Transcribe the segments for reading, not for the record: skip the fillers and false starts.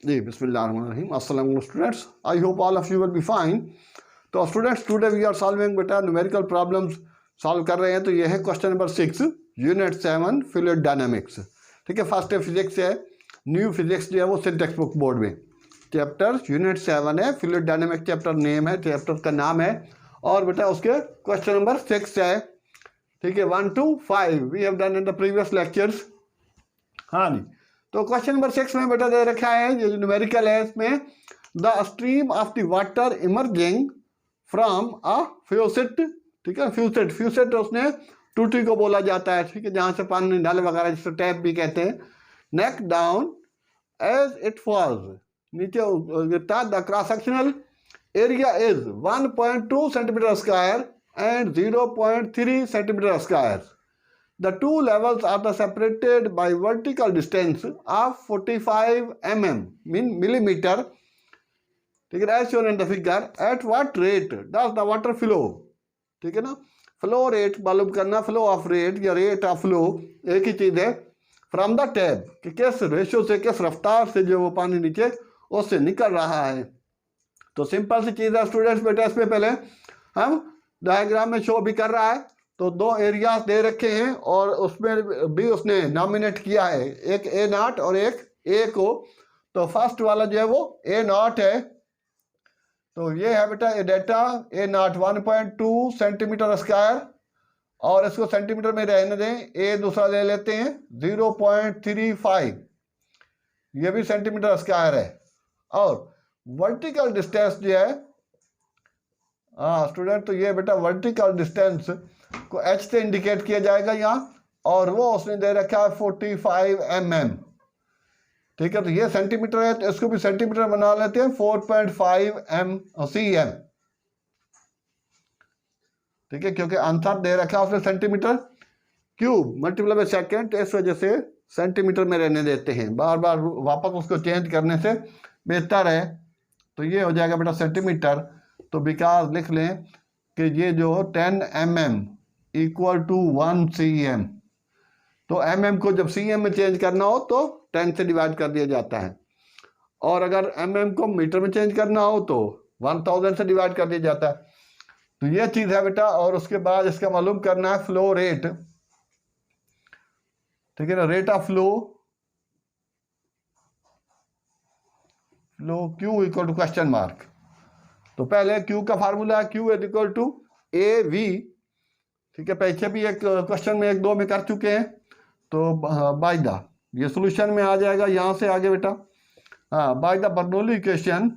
जी बिस्मिल्लाहिर्रहमानिर्रहीम। अस्सलाम वालेकुम students, I hope all of you will be fine. तो students today we are solving बेटा न्यूमेरिकल प्रॉब्लम्स सॉल्व कर रहे हैं। तो ये है question number 6 unit 7 fluid dynamics. ठीक है, फर्स्ट है फिजिक्स है, न्यू फिजिक्स जो है वो सिर्फ टेक्स्ट बुक बोर्ड में। चैप्टर यूनिट 7 है, फ्लूइड डायनामिक्स चैप्टर नेम है, चैप्टर का नाम है। और बेटा उसके क्वेश्चन नंबर 6 है। ठीक है, 1 to 5 we have done in the previous lectures. हाँ जी, तो क्वेश्चन नंबर 6 में बेटा दे रखा है, ये जो न्यूमेरिकल है इसमें, the stream of the water emerging from a faucet. ठीक है, फ्यूसेट, फ्यूसेट उसने टूटी को बोला जाता है। ठीक है, जहाँ से पानी नल वगैरह जिसको टैप भी कहते हैं। नेक डाउन एज इट फॉल्स, नीचे गिरता। The cross sectional area is 1.2 centimetre square and 0.3 centimetre square. The two levels are separated by vertical distance of 45 mm, mean millimeter. ठीक है, as shown in the figure. At what rate does the water flow? ठीक है ना, flow rate मालूम करना, flow of rate या rate of flow एक ही चीज है। फ्रॉम द टैप, कि किस रेशो से, किस रफ्तार से जो वो पानी नीचे उससे निकल रहा है। तो सिंपल सी चीज है स्टूडेंट्स, बेटा इसमें पहले हम डायग्राम में शो भी कर रहा है। तो दो एरियाज दे रखे हैं और उसमें भी उसने नॉमिनेट किया है, एक ए नॉट और एक ए को। तो फर्स्ट वाला जो है वो ए नॉट है। तो ये है बेटा ये data A not 1.2 centimetre square, और इसको सेंटीमीटर में रहने दें। ए दूसरा ले लेते हैं 0.35, ये भी सेंटीमीटर स्क्वायर है। और वर्टिकल डिस्टेंस जो है, हाँ स्टूडेंट, तो ये बेटा वर्टिकल डिस्टेंस को एच से इंडिकेट किया जाएगा यहाँ, और वो उसने दे रखा है 45 mm। ठीक है, तो ये सेंटीमीटर है तो इसको भी सेंटीमीटर बना लेते हैं, 4.5 cm। ठीक है, क्योंकि आंसर दे रखा है उसने centimetre cube multiply by second, इस वजह से सेंटीमीटर में रहने देते हैं, बार बार वापस उसको चेंज करने से बेहतर है। तो ये हो जाएगा बेटा सेंटीमीटर। तो विकास लिख लें कि ये जो 10 mm इक्वल टू 1 cm। तो mm को जब cm में चेंज करना हो तो 10 से डिवाइड कर दिया जाता है, और अगर mm को मीटर में चेंज करना हो तो 1000 से डिवाइड कर दिया जाता है। तो ये चीज़ है बेटा। और उसके बाद इसका मालूम करना है फ्लो रेट। ठीक है ना, rate of flow, flow Q equal to question mark. तो पहले Q का फार्मूला है Q इक्वल टू AV। ठीक है, पीछे भी एक क्वेश्चन में 1-2 में कर चुके हैं। तो बाय द, ये सॉल्यूशन में आ जाएगा यहाँ से आगे बेटा। हाँ, बाय द बर्नौली इक्वेशन।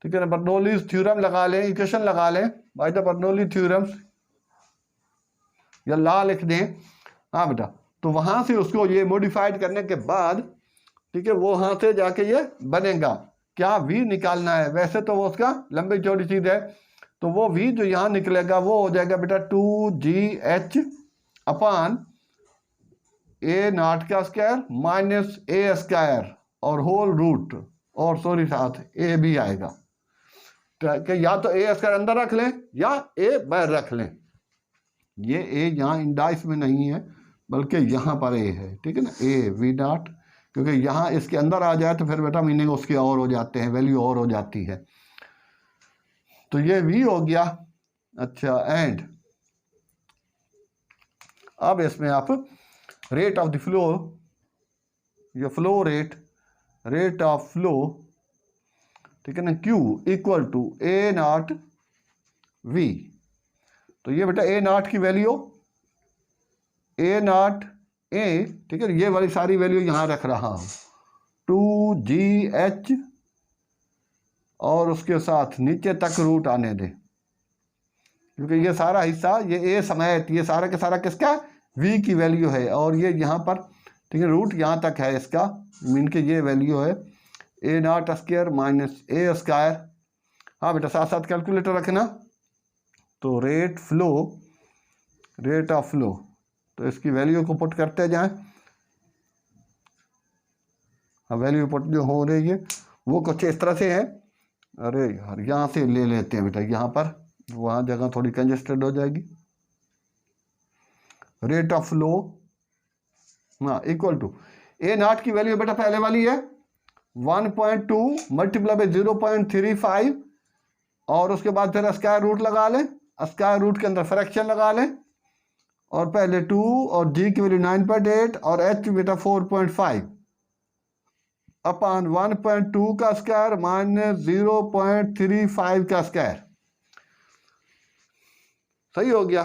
ठीक है ना, बर्नौली थ्योरम लगा लें, इक्वेशन लगा लें, बाय द बर्नौली थ्योरम्स, या लॉ लिख दें। हाँ बेटा, तो वहाँ से उसको ये मॉडिफाइड करने के बाद, ठीक है, वो वहाँ से जाके ये बनेगा। क्या V निकालना है, वैसे तो वो उसका लंबी चौड़ी चीज है। तो वो V जो यहाँ निकलेगा वो हो जाएगा बेटा 2GH अपान ए नॉट का स्क्वायर माइनस ए स्क्वायर और होल रूट, और सॉरी साथ ए भी आएगा। तो या तो ए स्क्वायर अंदर रख लें या ए बाहर रख लें। ये ए यहाँ इंडाइस में नहीं है बल्कि यहाँ पर ए है। ठीक है ना, ए V नॉट, क्योंकि यहाँ इसके अंदर आ जाए तो फिर बेटा मीनिंग उसके और हो जाते हैं, वैल्यू और हो जाती है। तो ये V हो गया। अच्छा, एंड अब इसमें आप रेट ऑफ द फ्लो, ये flow rate, rate of flow, ठीक है ना, Q equal to A naught V। तो ये बेटा ए नॉट की वैल्यू, ए नॉट ए, ठीक है, ये वाली सारी वैल्यू यहाँ रख रहा हूँ 2GH, और उसके साथ नीचे तक रूट आने दे, क्योंकि ये सारा हिस्सा, ये ए समेत, ये सारा के सारा किसका, V की वैल्यू है। और ये यहाँ पर, ठीक है, रूट यहाँ तक है इसका, मीन के ये वैल्यू है A naught square minus A square. हाँ बेटा, साथ साथ कैलकुलेटर रखना। तो rate flow, rate of flow, तो इसकी वैल्यू को पुट करते जाएं। हाँ, वैल्यू पुट जो हो रही है वो कुछ इस तरह से है। अरे यार, यहाँ से ले लेते हैं बेटा, यहाँ पर वहाँ जगह थोड़ी कंजेस्टेड हो जाएगी। रेट ऑफ फ्लो, हाँ, इक्वल टू ए नाट की वैल्यू बेटा पहले वाली है 1.2 मल्टीप्लाई बाई 0.35 और उसके बाद फिर स्क्वायर रूट लगा लें, स्क्वायर रूट के अंदर फ्रैक्शन लगा लें और पहले 2 और जी की वैल्यू 9.8 और एच बेटा 4.5 अपान 1.2 का स्क्वायर माइनस 0.35 का स्क्वायर। सही हो गया।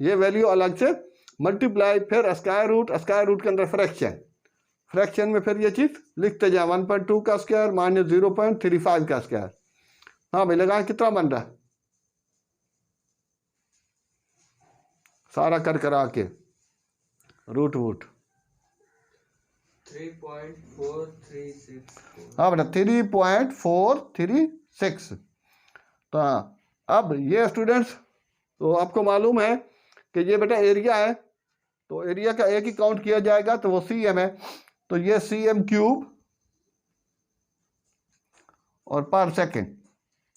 ये वैल्यू अलग से मल्टीप्लाई फिर स्क्वायर रूट के अंदर फ्रैक्शन में फिर ये चीज़ लिखते जाए 1.2 का स्क्वायर माइनस 0.35 का स्क्वायर। हाँ भाई लगाएं कितना बन रहा है सारा कर करा के रूट 3.436। हाँ बेटा 3.436। तो हाँ अब ये स्टूडेंट्स तो आपको मालूम है कि ये बेटा एरिया है तो एरिया का एक ही काउंट किया जाएगा तो वो cm है तो ये cm क्यूब और पर सेकेंड,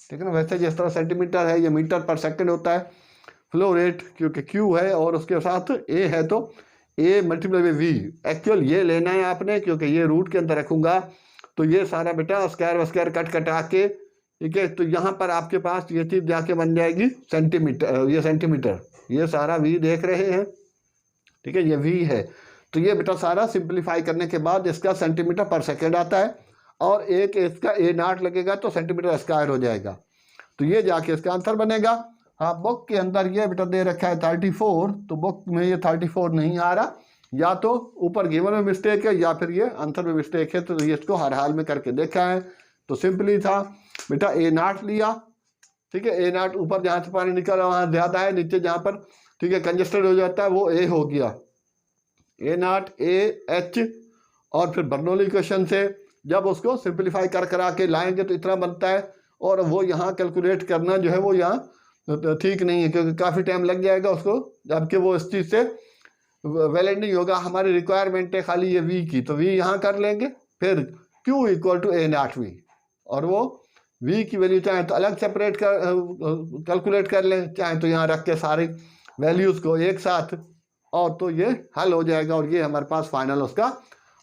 ठीक है ना। वैसे जिस तरह सेंटीमीटर है ये मीटर पर सेकेंड होता है। फ्लो रेट क्योंकि Q है और उसके साथ A है तो A multiply by V। Actual ये लेना है आपने क्योंकि ये रूट के अंदर रखूँगा तो ये सारा बेटा स्क्वायर कटा के, ठीक है। तो यहाँ पर आपके पास ये चीज़ जाके बन जाएगी सेंटीमीटर, ये सेंटीमीटर, ये सारा V देख रहे हैं, ठीक है। ये V है तो ये बेटा सारा सिंप्लीफाई करने के बाद इसका सेंटीमीटर पर सेकेंड आता है और एक इसका A नाट लगेगा तो सेंटीमीटर स्क्वायर हो जाएगा। तो ये जाके इसका आंसर बनेगा। हाँ बुक के अंदर ये बेटा दे रखा है 34 तो बुक में ये 34 नहीं आ रहा, या तो ऊपर गिवन में मिस्टेक है या फिर ये आंसर में मिस्टेक है। तो ये इसको हर हाल में करके देखा है तो सिंपली था बेटा A नाट लिया, ठीक है। A नाट ऊपर जहाँ से पानी निकल रहा है वहाँ ज़्यादा है, नीचे जहाँ पर ठीक है कंजस्टेड हो जाता है वो A हो गया। A नाट AH और फिर बर्नौली इक्वेशन से जब उसको सिंप्लीफाई कर करा के लाएंगे तो इतना बनता है और वो यहाँ कैलकुलेट करना जो है वो यहाँ ठीक नहीं है क्योंकि काफ़ी टाइम लग जाएगा उसको, जबकि वो इस चीज़ से वैलिड नहीं होगा। हमारी रिक्वायरमेंट है खाली ये V की तो V यहाँ कर लेंगे, फिर Q equal to A naught V और वो V की वैल्यू चाहे तो अलग सेपरेट कर कैलकुलेट कर लें, चाहे तो यहाँ रख के सारी वैल्यूज़ को एक साथ और तो ये हल हो जाएगा और ये हमारे पास फाइनल उसका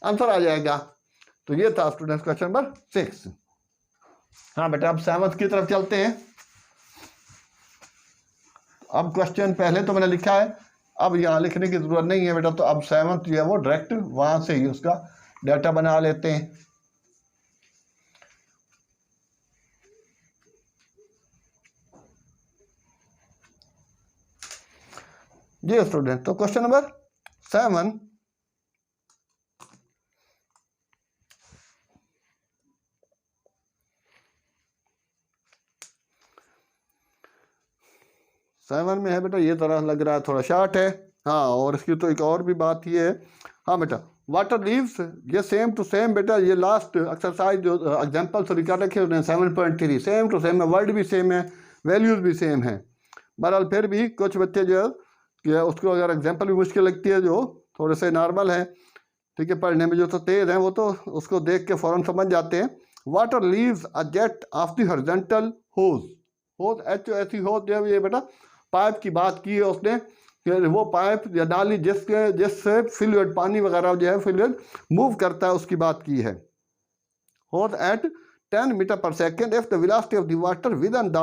आंसर आ जाएगा। तो ये था स्टूडेंट्स क्वेश्चन नंबर 6। हाँ बेटा अब 7th की तरफ चलते हैं। अब क्वेश्चन पहले तो मैंने लिखा है, अब यहाँ लिखने की ज़रूरत नहीं है बेटा। तो अब 7th जो है वो डायरेक्ट वहाँ से ही उसका डाटा बना लेते हैं। जी स्टूडेंट तो क्वेश्चन नंबर 7 7 में है बेटा, ये तरह लग रहा है थोड़ा शार्ट है। हाँ और इसकी तो एक और भी बात ये है, हाँ बेटा वाटर लीव्स ये सेम टू सेम बेटा, ये लास्ट एक्सरसाइज जो एग्जांपल सॉरी कर रखे उन्हें 7.3 सेम टू सेम है, वर्ड भी सेम है, वैल्यूज़ भी सेम है। बहरहाल फिर भी कुछ बच्चे जो है कि उसको अगर एग्जांपल भी मुश्किल लगती है, जो थोड़े से नॉर्मल है, ठीक है, पढ़ने में जो तो तेज़ हैं वो तो उसको देख के फ़ौरन समझ जाते हैं। Water leaves a jet of the horizontal hose, hose HOSE hose जो है ये बेटा पाइप की बात की है उसने कि वो पाइप या नाली जिससे फ्लूइड पानी वगैरह जो है फ्लूइड मूव करता है उसकी बात की है। Hose at 10 metre per second if the velocity of the water within the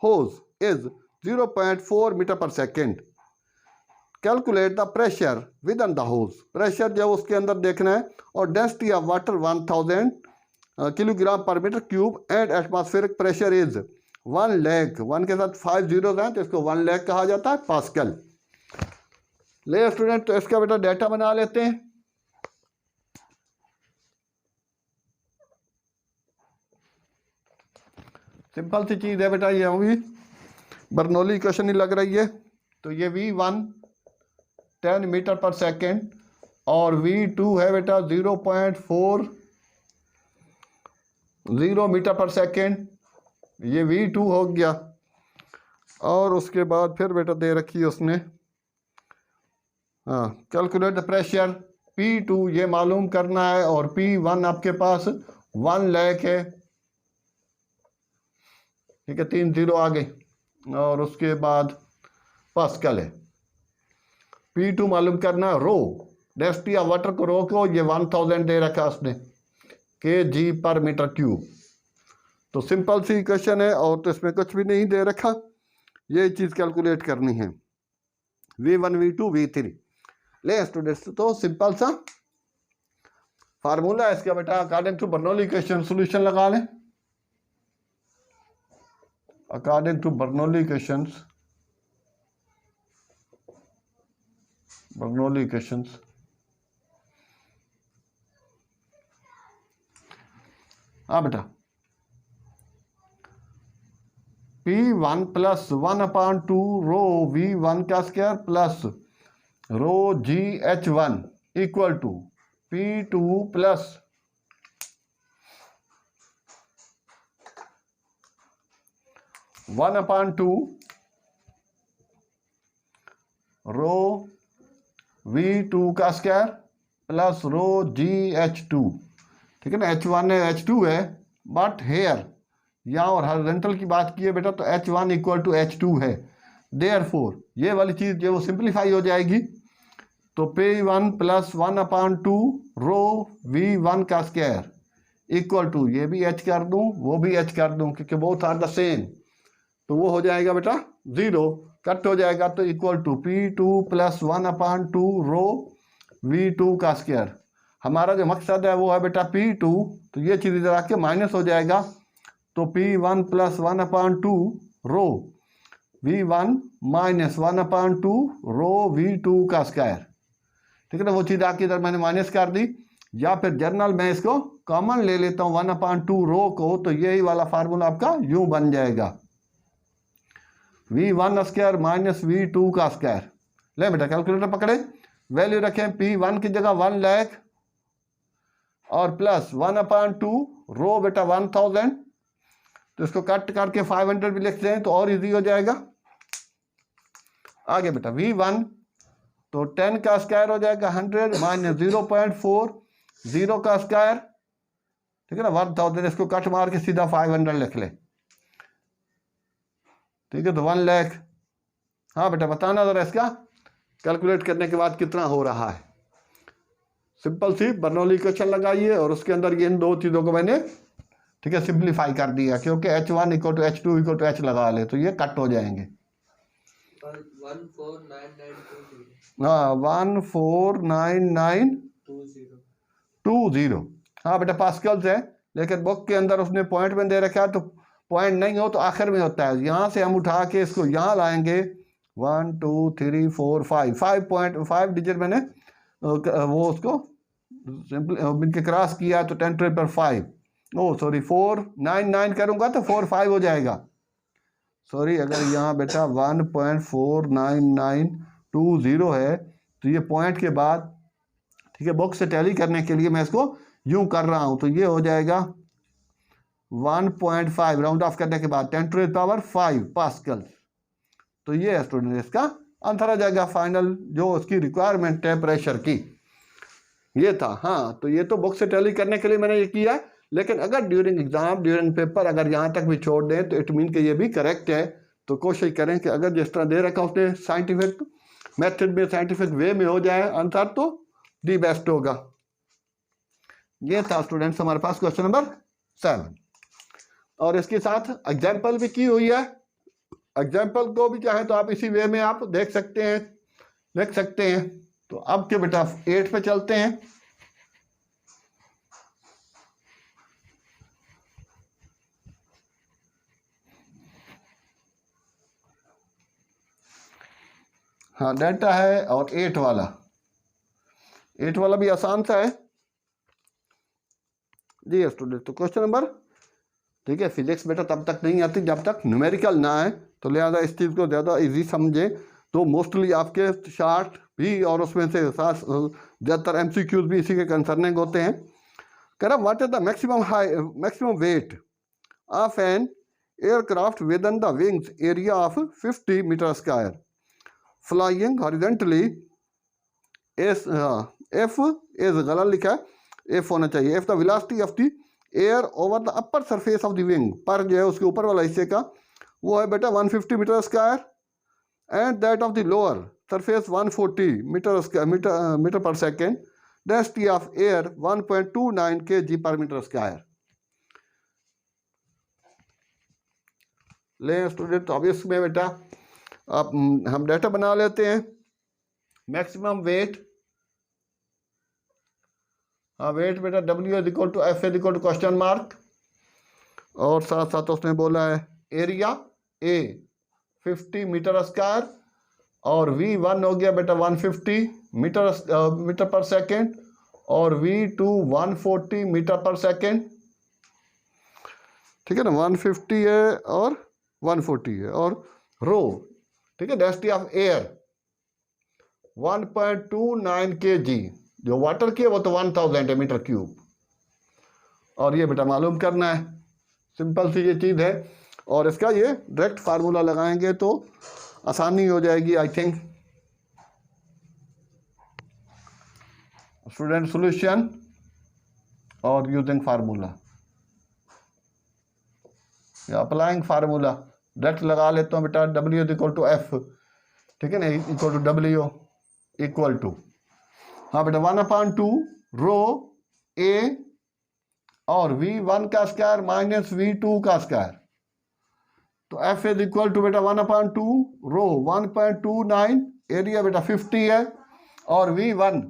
hose is 0.4 metre per second. Calculate the pressure within the hose, pressure जो उसके अंदर देखना है, और density of water 1000 kilogram per metre cube and atmospheric pressure is 1 lakh, 1 के साथ 5 zeros हैं तो इसको 1 लाख कहा जाता है पास्कल। ले स्टूडेंट तो इसका बेटा डाटा बना लेते हैं। सिंपल सी चीज़ है बेटा, ये भी बर्नौली इक्वेशन ही लग रही है। तो ये V1 10 मीटर पर सेकेंड और V2 है बेटा 0.40 मीटर पर सेकेंड, ये V2 हो गया। और उसके बाद फिर बेटा दे रखी है उसने, हाँ कैलकुलेट द प्रेशर P2 ये मालूम करना है और P1 आपके पास 1 लाख है, ठीक है, 3 जीरो आ गए, और उसके बाद पास्कल है। P2 मालूम करना है रो, डेंसिटी ऑफ वाटर को रोको, ये 1000 दे रखा उसने kg/m³। तो सिंपल सी क्वेश्चन है और तो इसमें कुछ भी नहीं दे रखा, ये चीज़ कैलकुलेट करनी है V1 V2 V3। ले स्टूडेंट्स, तो सिंपल सा फार्मूला है इसका बेटा, according to Bernoulli equation solution लगा लें। According to Bernoulli equations, Bernoulli equations, हाँ बेटा, P1 प्लस 1/2 रो V1 का square plus rho GH1 equal to P2 plus 1/2 rho V2 का स्क्वायर प्लस रो GH2। ठीक है ना, H1 है H2 है, बट हेयर यहाँ और हॉरिजॉन्टल की बात की है बेटा तो H1 इक्वल टू H2 है। देयरफॉर ये वाली चीज़ जो वो सिंप्लीफाई हो जाएगी, तो P1 प्लस 1/2 रो V1 का स्क्वायर इक्वल टू, ये भी H कर दूँ वो भी H कर दूँ क्योंकि बोथ आर द सेम, तो वो हो जाएगा बेटा 0, कट हो जाएगा तो equal to P2 plus 1/2 rho V2 का स्क्वायर। हमारा जो मकसद है वो है बेटा P2, तो ये चीज़ इधर आके माइनस हो जाएगा, तो P1 plus 1/2 rho V1 minus 1/2 rho V2 का स्क्वायर। ठीक है ना, वो चीज़ आके इधर मैंने माइनस कर दी, या फिर जर्नल में इसको कॉमन ले लेता हूँ 1/2 रो को, तो यही वाला फार्मूला आपका यूं बन जाएगा V1 स्क्वायर माइनस V2 का स्क्वायर। ले बेटा कैलकुलेटर पकड़े, वैल्यू रखें P1 की जगह 1 लाख और प्लस 1/2 रो बेटा 1000, तो इसको कट करके 500 भी लिख दें तो और इजी हो जाएगा। आगे बेटा V1 तो 10 का स्क्वायर हो जाएगा 100 माइनस 0.40 का स्क्वायर, ठीक है ना, 1000, इसको कट मार के सीधा 500 लिख ले। ठीक है, तो 1 लाख। हाँ बेटा बताना जरा इसका कैलकुलेट करने के बाद कितना हो रहा है। सिंपल सी बर्नौली इक्वेशन लगाइए और उसके अंदर ये इन दो चीज़ों को मैंने ठीक है सिंप्लीफाई कर दिया, क्योंकि H1 equal to H2 equal to H लगा ले तो ये कट हो जाएंगे। 149920। हाँ 149920। हाँ बेटा पास्कल्स है, लेकिन बुक के अंदर उसने पॉइंट में दे रखा है, तो पॉइंट नहीं हो तो आखिर में होता है। यहाँ से हम उठा के इसको यहाँ लाएंगे 1 2 3 4 5 डिजिट मैंने वो उसको इनके क्रॉस किया तो 10⁵ ओ सॉरी 499 करूँगा तो 45 हो जाएगा। सॉरी, अगर यहाँ बेटा 1.49920 है तो ये पॉइंट के बाद ठीक है बॉक्स से टैली करने के लिए मैं इसको यूं कर रहा हूँ, तो ये हो जाएगा 1.5 राउंड ऑफ करने के बाद 10⁵ पास्कल। तो ये है स्टूडेंट इसका आंसर आ जाएगा फाइनल जो उसकी रिक्वायरमेंट है प्रेशर की, ये था। हाँ तो ये तो बुक से टैली करने के लिए मैंने ये किया, लेकिन अगर ड्यूरिंग एग्जाम ड्यूरिंग पेपर अगर यहाँ तक भी छोड़ दें तो इट मीन कि ये भी करेक्ट है। तो कोशिश करें कि अगर जिस तरह दे रखा उसने साइंटिफिक मेथड में साइंटिफिक वे में हो जाए आंसर तो दी बेस्ट होगा। ये था स्टूडेंट्स हमारे पास क्वेश्चन नंबर 7, और इसके साथ एग्जाम्पल भी की हुई है। एग्जाम्पल को भी चाहे तो आप इसी वे में आप देख सकते हैं लिख सकते हैं। तो अब के बेटा 8 पे चलते हैं। हाँ डेल्टा है और 8 वाला भी आसान सा है जी स्टूडेंट। तो क्वेश्चन नंबर ठीक है, फिजिक्स बेटा तब तक नहीं आती जब तक न्यूमेरिकल ना आए, तो लिहाजा इस चीज़ को ज़्यादा इजी समझे। तो मोस्टली आपके शार्ट भी और उसमें से ज़्यादातर MCQs भी इसी के कंसर्निंग होते हैं। कह रहा what is the maximum weight of an aircraft within the wings area of 50 metre square flying horizontally. F is गलत लिखा है, एफ होना चाहिए। F the velocity of the air over the upper surface of the wing, पर जो है उसके ऊपर वाला हिस्से का वो है बेटा 150 metre square, and that of the lower surface 140 metre per second, density of air 1.29 kg/m²। ले स्टूडेंट, तो अब इसमें बेटा अब हम डाटा बना लेते हैं। मैक्सिमम वेट, हाँ वेट बेटा W=F=, और साथ साथ उसने बोला है एरिया A 50 मीटर स्क्वायर, और V1 हो गया बेटा 150 मीटर पर सेकेंड, और V2 140 मीटर पर सेकेंड। ठीक है ना, 150 है और 140 है, और रो, ठीक है, डेंसिटी ऑफ एयर 1.29 kg, जो वाटर की है वो तो 1000 मीटर3। और ये बेटा मालूम करना है, सिंपल सी ये चीज़ है, और इसका ये डायरेक्ट फार्मूला लगाएंगे तो आसानी हो जाएगी आई थिंक। स्टूडेंट सॉल्यूशन और यूजिंग फार्मूला या अप्लाइंग फार्मूला, डायरेक्ट लगा लेता हूँ बेटा। W=F, ठीक है ना, W इक्वल टू, हाँ बेटा 1/2 रो A और V1 का स्क्वायर माइनस V2 का स्क्वायर। तो F इज इक्वल टू बेटा 1/2 रो 1.29, एरिया बेटा 50 है, और V1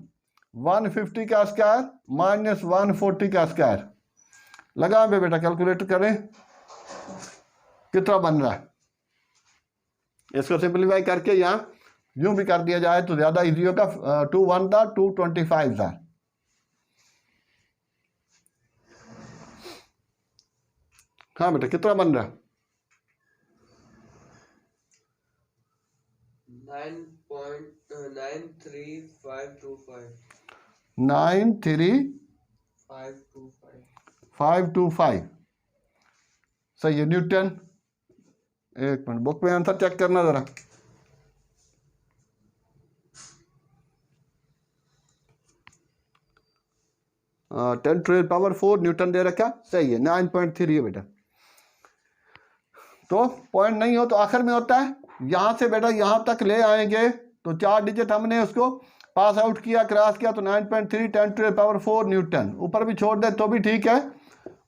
150 का स्क्वायर माइनस 140 का स्क्वायर। लगा बेटा, कैलकुलेट करें कितना बन रहा है। इसको सिंप्लीफाई करके यहाँ यूं भी कर दिया जाए तो ज्यादा इजी होगा। 2 1 था 225 था। हाँ बेटा कितना बन रहा है? 93525 सही है। न्यूटन, एक मिनट बुक में आंसर चेक करना जरा। Ten to the power 4 newton दे रखा, सही है। 9.3 है बेटा। तो पॉइंट नहीं हो तो आखिर में होता है। यहां से बेटा यहां तक ले आएंगे तो 4 डिजिट हमने उसको पास आउट किया, क्रॉस किया, तो 9.3 10 टू द पावर 4 न्यूटन। ऊपर भी छोड़ दे तो भी ठीक है,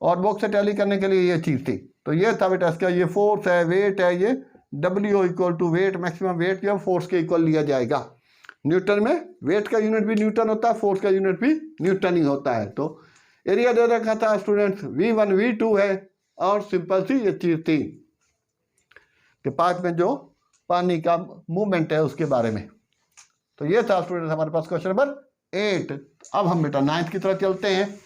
और बुक से टैली करने के लिए ये चीज़ थी। तो ये था बेटा इसका, ये फोर्स है, वेट है, ये W equal to weight, maximum weight जो फोर्स के इक्वल लिया जाएगा। न्यूटन में वेट का यूनिट भी न्यूटन होता है, फोर्स का यूनिट भी न्यूटन ही होता है। तो एरिया दे रखा था स्टूडेंट्स, V1 V2 है, और सिंपल सी ये चीज़ थी कि पाइप में जो पानी का मूवमेंट है उसके बारे में। तो ये था स्टूडेंट्स हमारे पास क्वेश्चन नंबर 8। अब हम बेटा 9th की तरफ चलते हैं।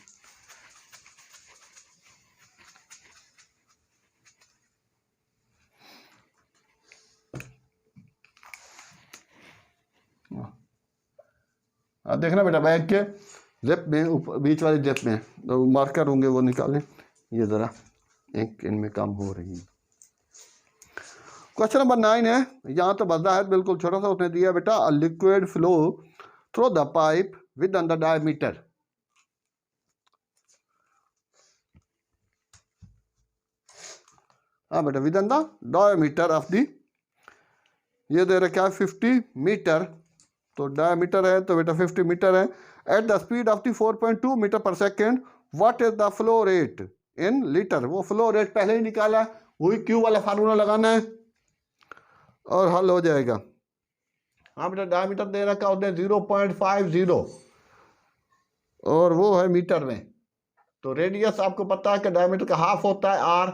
देखना बेटा बैग के जेब में, बीच वाले जेब में तो मार्कर होंगे वो निकालें। ये ज़रा एक इनमें काम हो रही है। क्वेश्चन नंबर 9 है। यहाँ तो बदला है बिल्कुल छोटा सा, उसने दिया बेटा a liquid flow through the pipe with the diameter. हाँ बेटा with the diameter of the, ये दे रखा है 50 मीटर, तो डायमीटर है तो बेटा 50 मीटर है। At the speed of the 4.2 metre per second, what is the flow rate in litre. वो फ्लो रेट पहले ही निकाला है, वही क्यू वाला फार्मूला लगाना है और हल हो जाएगा। हाँ बेटा डायमीटर दे रखा उसने 0.50, और वो है मीटर में। तो रेडियस आपको पता है कि डायमीटर का हाफ होता है R,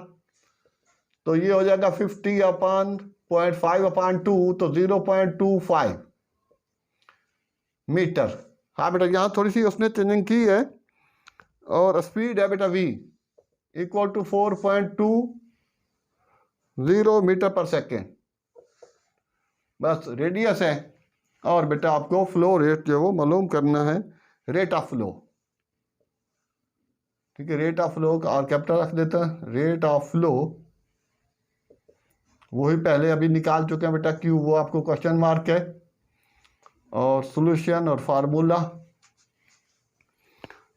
तो ये हो जाएगा 50/0.5/2, तो 0.25 मीटर। हाँ बेटा यहाँ थोड़ी सी उसने चेंजिंग की है, और स्पीड है बेटा V equal to 4.20 metre per second, बस रेडियस है। और बेटा आपको फ्लो रेट जो वो मालूम करना है, रेट ऑफ फ्लो। ठीक है, रेट ऑफ फ्लो का और कैपिटल रख देता है, रेट ऑफ फ्लो वही पहले अभी निकाल चुके हैं बेटा क्यू, वो आपको क्वेश्चन मार्क है। और सॉल्यूशन और फार्मूला,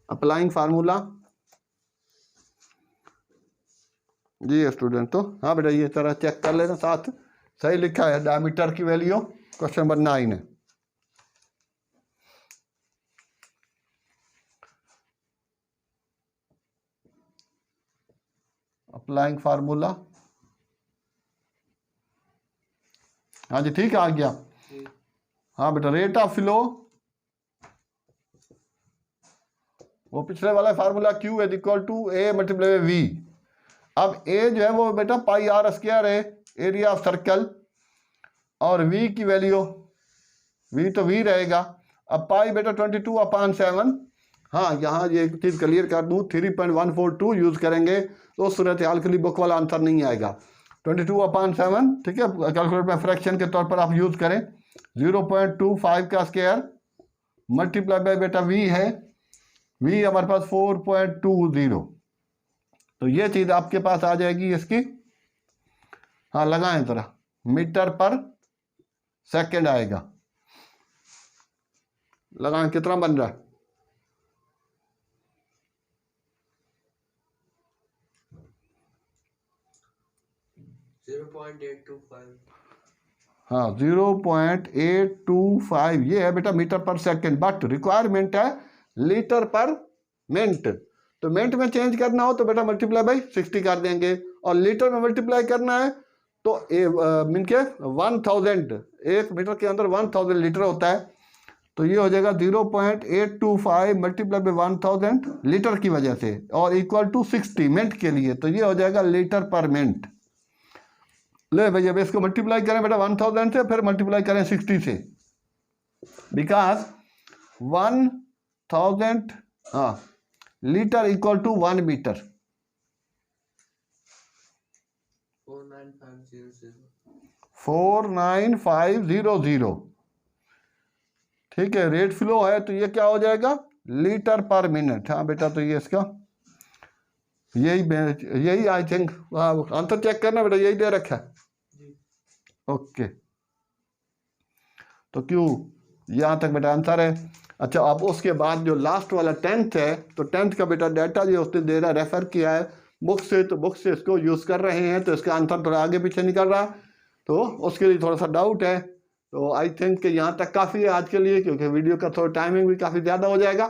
अप्लाइंग फार्मूला जी स्टूडेंट। तो हाँ बेटा ये तरह चेक कर लेना, साथ सही लिखा है डायमीटर की वैल्यू क्वेश्चन नंबर 9 है। अप्लाइंग फार्मूला, हाँ जी ठीक है, आ गया। हाँ बेटा, रेट ऑफ फ्लो, वो पिछले वाला formula Q is equal to A multiply V। अब A जो है वो बेटा पाई आर स्क्वायर है, एरिया ऑफ सर्कल, और V की वैल्यू, V तो V रहेगा। अब पाई बेटा 22/7। हाँ, यहाँ ये एक चीज़ क्लियर कर दूँ, 3.142 यूज़ करेंगे तो सूरत हाल के लिए बुक वाला आंसर नहीं आएगा। 22/7, ठीक है, कैलकुलेटर में फ्रैक्शन के तौर पर आप यूज़ करें। 0.25 का स्क्वायर मल्टीप्लाई बाय बेटा V है, V हमारे पास 4.20, तो ये चीज़ आपके पास आ जाएगी इसकी। हाँ लगाएं जरा, मीटर पर सेकंड आएगा, लगाएं, कितना बन रहा है? हाँ 0.825 ये है बेटा मीटर पर सेकंड, बट रिक्वायरमेंट है लीटर पर मिनट। तो मिनट में चेंज करना हो तो बेटा मल्टीप्लाई बाई 60 कर देंगे, और लीटर में मल्टीप्लाई करना है तो मीन के 1000, एक मीटर के अंदर 1000 लीटर होता है, तो ये हो जाएगा 0.825 मल्टीप्लाई बाई 1000 लीटर की वजह से, और इक्वल टू 60 मिनट के लिए, तो ये हो जाएगा लीटर पर मिनट। ले भैया, अब इसको मल्टीप्लाई करें बेटा 1000 से, फिर मल्टीप्लाई करें 60 से, बिकॉज 1000 हाँ लीटर इक्वल टू 1 मीटर। 49500, ठीक है। रेट फ्लो है तो ये क्या हो जाएगा? लीटर पर मिनट। हाँ बेटा, तो ये इसका यही आई थिंक आंसर चेक करना बेटा, यही दे रखा है। ओके, तो क्यों यहाँ तक बेटा आंसर है। अच्छा, अब उसके बाद जो लास्ट वाला 10th है, तो 10th का बेटा डाटा जो उसने दे रहा, रेफर किया है बुक से, तो बुक से इसको यूज़ कर रहे हैं, तो इसका आंसर थोड़ा आगे पीछे निकल रहा, तो उसके लिए थोड़ा सा डाउट है। तो आई थिंक कि यहाँ तक काफ़ी है आज के लिए, क्योंकि वीडियो का थोड़ा टाइमिंग भी काफ़ी ज़्यादा हो जाएगा।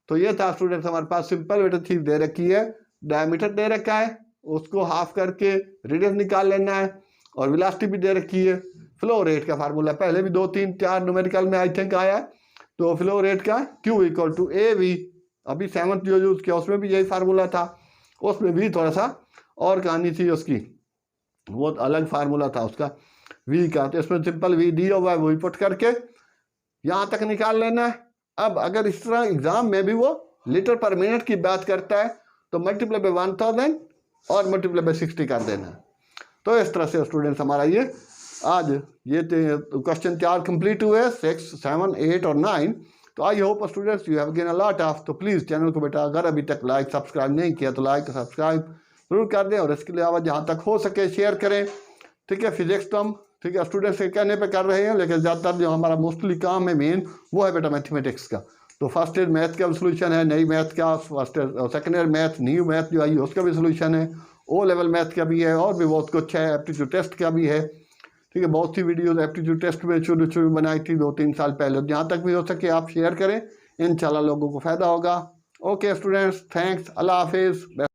तो ये था स्टूडेंट्स, हमारे पास सिंपल बेटा चीज़ दे रखी है, डायमीटर दे रखा है, उसको हाफ करके रेडियस निकाल लेना है, और वेलोसिटी भी दे रखी है। फ्लो रेट का फार्मूला पहले भी 2 3 4 न्यूमेरिकल में आई थिंक आया है, तो फ्लो रेट का Q इक्वल टू AV। अभी 7th जो यूज़ किया उसमें भी यही फार्मूला था, उसमें भी थोड़ा सा और कहानी थी उसकी, वो अलग फार्मूला था उसका V का, तो इसमें सिंपल V दिया हुआ है, वही पुट करके यहाँ तक निकाल लेना है। अब अगर इस तरह एग्जाम में भी वो लीटर पर मिनट की बात करता है, तो मल्टीप्लाई बाई 1000 और मल्टीप्लाई बाई 60 कर देना है। तो इस तरह से स्टूडेंट्स हमारा ये आज ये क्वेश्चन 4 कंप्लीट हुए, 6 7 8 और 9। तो I hope students you have gain a lot of. तो प्लीज़ चैनल को बेटा अगर अभी तक लाइक सब्सक्राइब नहीं किया तो लाइक सब्सक्राइब जरूर कर दें, और इसके अलावा जहाँ तक हो सके शेयर करें, ठीक है। फिजिक्स तो हम ठीक है स्टूडेंट्स के कहने पे कर रहे हैं, लेकिन ज़्यादातर जो हमारा मोस्टली काम है मेन वो है बेटा मैथमेटिक्स का। तो फर्स्ट ईयर मैथ का भी सोल्यूशन है, नई मैथ का, first year second year math new math जो आई उसका भी सोल्यूशन है, O लेवल मैथ का भी है, और भी बहुत कुछ है, एप्टीट्यूड टेस्ट का भी है, ठीक है। बहुत सी वीडियोस एप्टीट्यूड टेस्ट में शुरू बनाई थी 2 3 साल पहले, जहाँ तक भी हो सके आप शेयर करें, इंशाल्लाह लोगों को फ़ायदा होगा। ओके स्टूडेंट्स, थैंक्स, अल्लाह हाफिज़।